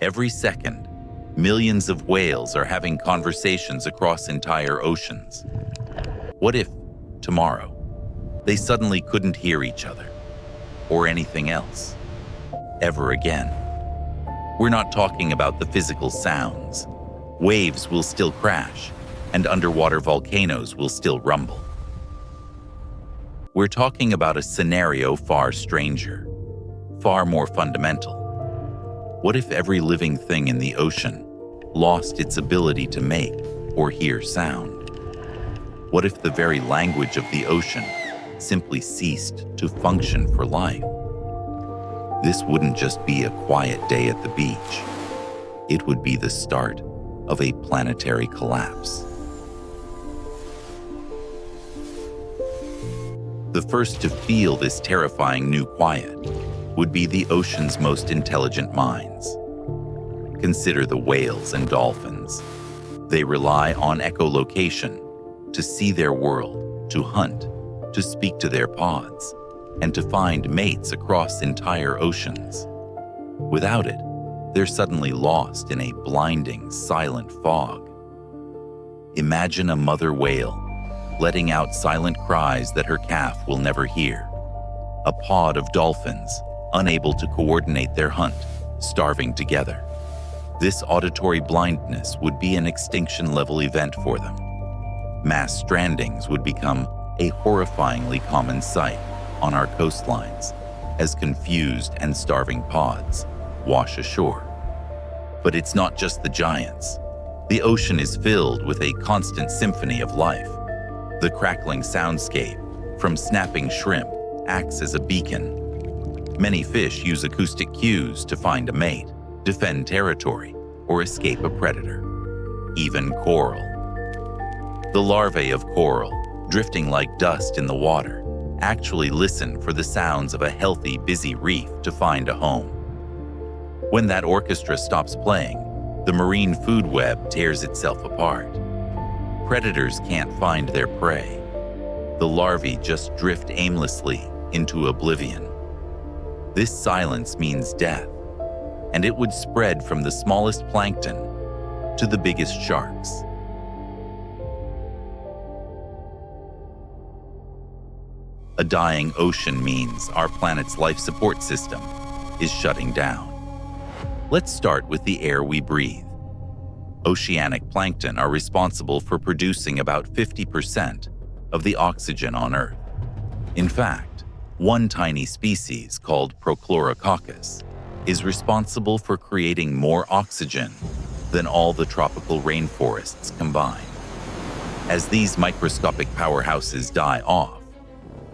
Every second, millions of whales are having conversations across entire oceans. What if, tomorrow, they suddenly couldn't hear each other, or anything else, ever again? We're not talking about the physical sounds. Waves will still crash, and underwater volcanoes will still rumble. We're talking about a scenario far stranger, far more fundamental. What if every living thing in the ocean lost its ability to make or hear sound? What if the very language of the ocean simply ceased to function for life? This wouldn't just be a quiet day at the beach. It would be the start of a planetary collapse. The first to feel this terrifying new quiet would be the ocean's most intelligent minds. Consider the whales and dolphins. They rely on echolocation to see their world, to hunt, to speak to their pods, and to find mates across entire oceans. Without it, they're suddenly lost in a blinding, silent fog. Imagine a mother whale letting out silent cries that her calf will never hear. A pod of dolphins, unable to coordinate their hunt, starving together. This auditory blindness would be an extinction-level event for them. Mass strandings would become a horrifyingly common sight on our coastlines as confused and starving pods wash ashore. But it's not just the giants. The ocean is filled with a constant symphony of life. The crackling soundscape from snapping shrimp acts as a beacon. Many fish use acoustic cues to find a mate, defend territory, or escape a predator. Even coral. The larvae of coral, drifting like dust in the water, actually listen for the sounds of a healthy, busy reef to find a home. When that orchestra stops playing, the marine food web tears itself apart. Predators can't find their prey. The larvae just drift aimlessly into oblivion. This silence means death, and it would spread from the smallest plankton to the biggest sharks. A dying ocean means our planet's life support system is shutting down. Let's start with the air we breathe. Oceanic plankton are responsible for producing about 50% of the oxygen on Earth. In fact, one tiny species called Prochlorococcus is responsible for creating more oxygen than all the tropical rainforests combined. As these microscopic powerhouses die off,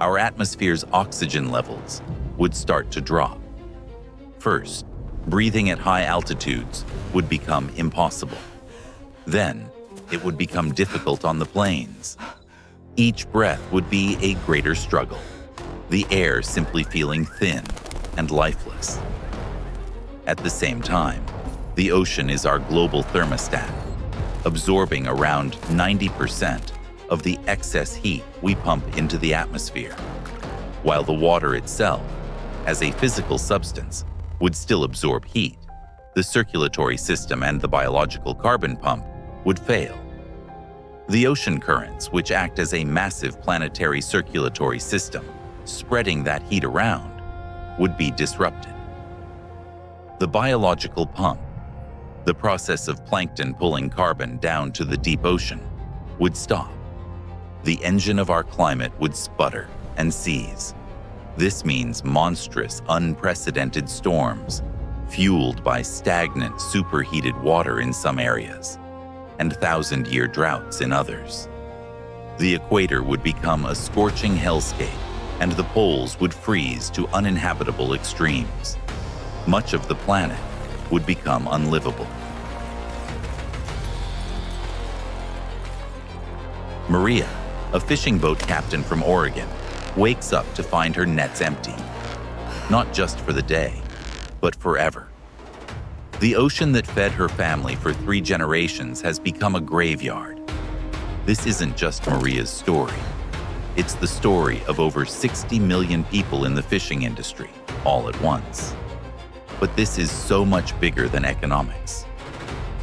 our atmosphere's oxygen levels would start to drop. First, breathing at high altitudes would become impossible. Then, it would become difficult on the plains. Each breath would be a greater struggle, the air simply feeling thin and lifeless. At the same time, the ocean is our global thermostat, absorbing around 90% of the excess heat we pump into the atmosphere, while the water itself, as a physical substance, would still absorb heat. The circulatory system and the biological carbon pump would fail. The ocean currents, which act as a massive planetary circulatory system, spreading that heat around, would be disrupted. The biological pump, the process of plankton pulling carbon down to the deep ocean, would stop. The engine of our climate would sputter and seize. This means monstrous, unprecedented storms, fueled by stagnant, superheated water in some areas, and thousand-year droughts in others. The equator would become a scorching hellscape, and the poles would freeze to uninhabitable extremes. Much of the planet would become unlivable. Maria, a fishing boat captain from Oregon, wakes up to find her nets empty. Not just for the day, but forever. The ocean that fed her family for 3 generations has become a graveyard. This isn't just Maria's story. It's the story of over 60 million people in the fishing industry, all at once. But this is so much bigger than economics.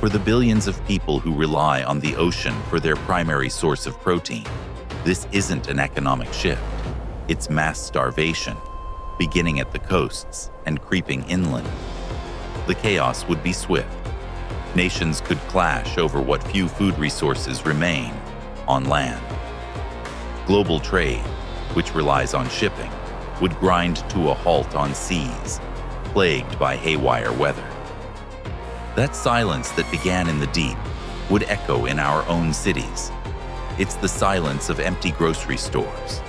For the billions of people who rely on the ocean for their primary source of protein, this isn't an economic shift. It's mass starvation, beginning at the coasts and creeping inland. The chaos would be swift. Nations could clash over what few food resources remain on land. Global trade, which relies on shipping, would grind to a halt on seas, plagued by haywire weather. That silence that began in the deep would echo in our own cities. It's the silence of empty grocery stores,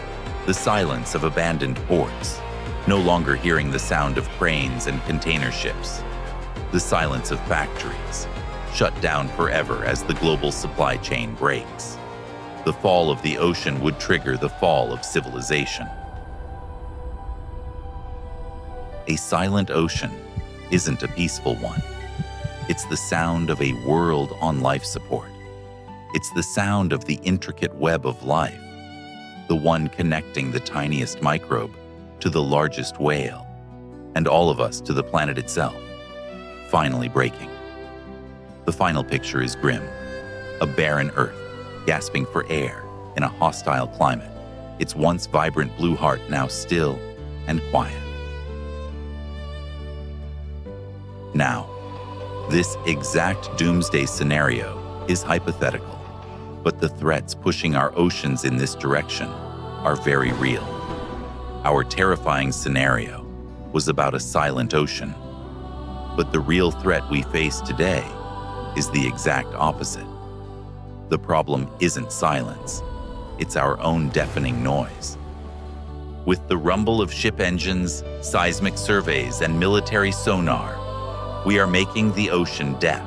the silence of abandoned ports, no longer hearing the sound of cranes and container ships, the silence of factories, shut down forever as the global supply chain breaks. The fall of the ocean would trigger the fall of civilization. A silent ocean isn't a peaceful one. It's the sound of a world on life support. It's the sound of the intricate web of life, the one connecting the tiniest microbe to the largest whale, and all of us to the planet itself, finally breaking. The final picture is grim. A barren Earth, gasping for air in a hostile climate. Its once vibrant blue heart now still and quiet. Now, this exact doomsday scenario is hypothetical, but the threats pushing our oceans in this direction are very real. Our terrifying scenario was about a silent ocean, but the real threat we face today is the exact opposite. The problem isn't silence, it's our own deafening noise. With the rumble of ship engines, seismic surveys, and military sonar, we are making the ocean deaf.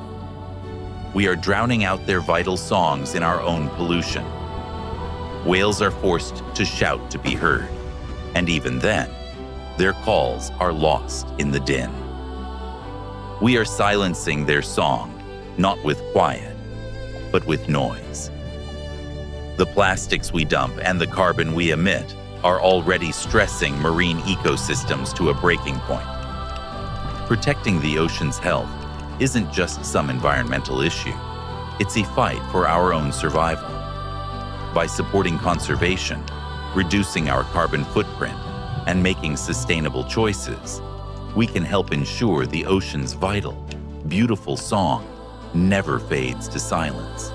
We are drowning out their vital songs in our own pollution. Whales are forced to shout to be heard, and even then, their calls are lost in the din. We are silencing their song, not with quiet, but with noise. The plastics we dump and the carbon we emit are already stressing marine ecosystems to a breaking point. Protecting the ocean's health isn't just some environmental issue. It's a fight for our own survival. By supporting conservation, reducing our carbon footprint, and making sustainable choices, we can help ensure the ocean's vital, beautiful song never fades to silence.